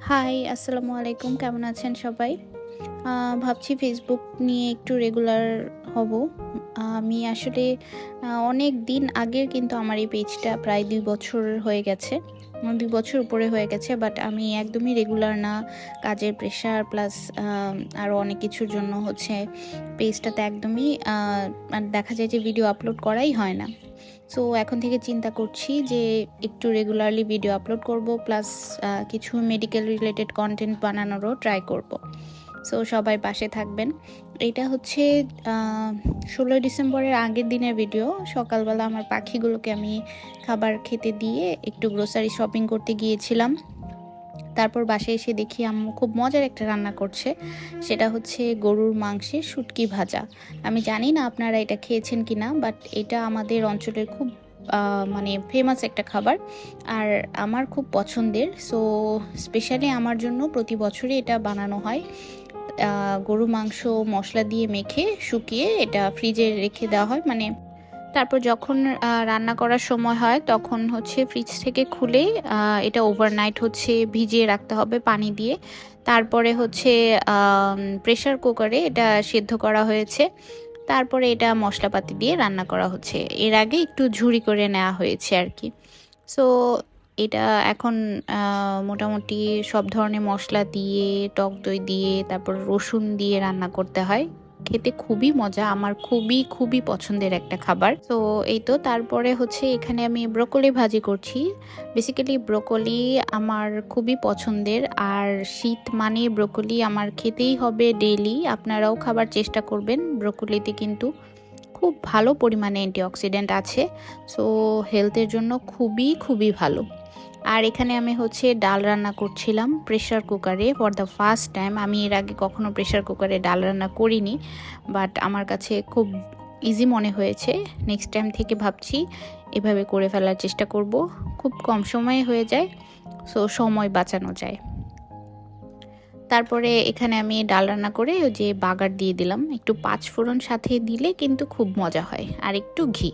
High, আসসালামু আলাইকুম। কেমন আছেন সবাই? ভাবছি ফেসবুক নিয়ে একটু রেগুলার হব। আমি আসলে অনেক দিন আগের কিন্তু আমার এই পেজটা প্রায় ২ বছর হয়ে গেছে। ২ বছর উপরে হয়ে গেছে। বাট আমি একদমই রেগুলার না। কাজের প্রেশার প্লাস আরও অনেক কিছুর জন্য হচ্ছে পেজটাতে একদমই মানে দেখা যায় যে ভিডিও আপলোড করাই হয় না। সো এখন থেকে চিন্তা করছি যে একটু রেগুলারলি ভিডিও আপলোড করব, প্লাস কিছু মেডিকেল রিলেটেড কন্টেন্ট বানানোরও ট্রাই করব। সো সবাই পাশে থাকবেন। এটা হচ্ছে ১৬ ডিসেম্বরের আগের দিনের ভিডিও। সকালবেলা আমার পাখিগুলোকে আমি খাবার খেতে দিয়ে একটু গ্রোসারি শপিং করতে গিয়েছিলাম। তারপর বাসায় এসে দেখি আম্মু খুব মজার একটা রান্না করছে। সেটা হচ্ছে গরুর মাংসের শুটকি ভাজা। আমি জানি না আপনারা এটা খেয়েছেন কিনা, বাট এটা আমাদের অঞ্চলের খুব মানে ফেমাস একটা খাবার, আর আমার খুব পছন্দের। সো স্পেশালি আমার জন্য প্রতি বছরই এটা বানানো হয়। গরু মাংস মশলা দিয়ে মেখে শুকিয়ে এটা ফ্রিজে রেখে দেওয়া হয়, মানে তারপর যখন রান্না করার সময় হয় তখন হচ্ছে ফ্রিজ থেকে খুলে এটা ওভারনাইট হচ্ছে ভিজিয়ে রাখতে হবে পানি দিয়ে। তারপরে হচ্ছে প্রেসার কুকারে এটা সেদ্ধ করা হয়েছে। তারপরে এটা মশলাপাতি দিয়ে রান্না করা হচ্ছে। এর আগে একটু ঝুরি করে নেওয়া হয়েছে আর কি। সো এটা এখন মোটামুটি সব ধরনের মশলা দিয়ে, টক দই দিয়ে, তারপর রসুন দিয়ে রান্না করতে হয়। খেতে খুবই মজা, আমার খুবই খুবই পছন্দের একটা খাবার। তো এই তো তারপরে হচ্ছে এখানে আমি ব্রোকলি ভাজি করছি। বেসিক্যালি ব্রোকলি আমার খুবই পছন্দের, আর শীত মানে ব্রোকলি আমার খেতেই হবে ডেইলি। আপনারাও খাবার চেষ্টা করবেন। ব্রোকলিতে কিন্তু খুব ভালো পরিমাণে অ্যান্টিঅক্সিডেন্ট আছে। সো হেলথের জন্য খুবই খুবই ভালো। আর এখানে আমি হচ্ছে ডাল রান্না করছিলাম প্রেসার কুকারে ফর দ্য ফার্স্ট টাইম। আমি এর আগে কখনো প্রেসার কুকারে ডাল রান্না করিনি, বাট আমার কাছে খুব ইজি মনে হয়েছে। নেক্সট টাইম থেকে ভাবছি এভাবে করে ফেলার চেষ্টা করব। খুব কম সময়ে হয়ে যায়, সো সময় বাঁচানো যায়। তারপরে এখানে আমি ডাল রান্না করে ওই যে বাগার দিয়ে দিলাম, একটু পাঁচফোড়ন সাথে দিলে কিন্তু খুব মজা হয়, আর একটু ঘি।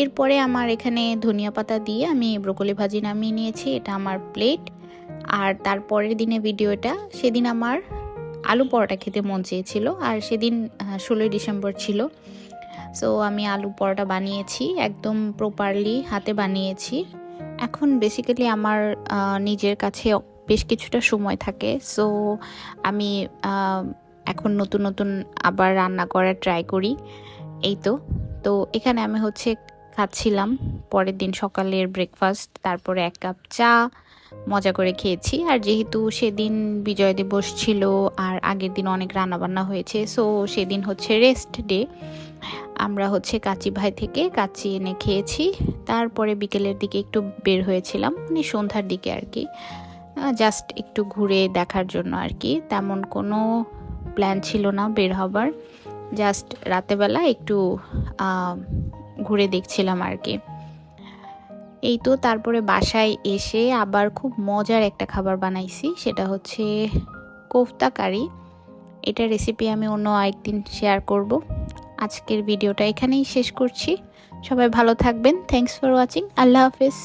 এরপরে আমার এখানে ধনিয়া পাতা দিয়ে আমি ব্রোকলি ভাজি নামিয়ে নিয়েছি। এটা আমার প্লেট। আর তারপরের দিনে ভিডিওটা, সেদিন আমার আলু পরোটা খেতে মন চেয়েছিল, আর সেদিন ১৬ই ডিসেম্বর ছিল। সো আমি আলু পরোটা বানিয়েছি, একদম প্রপারলি হাতে বানিয়েছি। এখন বেসিক্যালি আমার নিজের কাছে বেশ কিছুটা সময় থাকে। সো আমি এখন নতুন নতুন আবার রান্না করার ট্রাই করি। এই তো। তো এখানে আমি হচ্ছে খাচ্ছিলাম পরের দিন সকালের ব্রেকফাস্ট, তারপরে ১ কাপ চা মজা করে খেয়েছি। আর যেহেতু সেদিন বিজয় দিবস ছিল আর আগের দিন অনেক রান্নাবান্না হয়েছে, সো সেদিন হচ্ছে রেস্ট ডে। আমরা হচ্ছে কাচি ভাই থেকে কাচি এনে খেয়েছি। তারপরে বিকেলের দিকে একটু বের হয়েছিলাম, মানে সন্ধ্যার দিকে আর কি, জাস্ট একটু ঘুরে দেখার জন্য আর কি। তেমন কোনো প্ল্যান ছিল না বের হবার, জাস্ট রাতেবেলা একটু ঘুরে দেখছিলাম আর কি। এই তো তারপরে বাসায় এসে আবার খুব মজার একটা খাবার বানাইছি, সেটা হচ্ছে কোফতা কারি। এটার রেসিপি আমি অন্য আরেকদিন শেয়ার করব। আজকের ভিডিওটা এখানেই শেষ করছি। সবাই ভালো থাকবেন। Thanks for watching. আল্লাহ হাফেজ।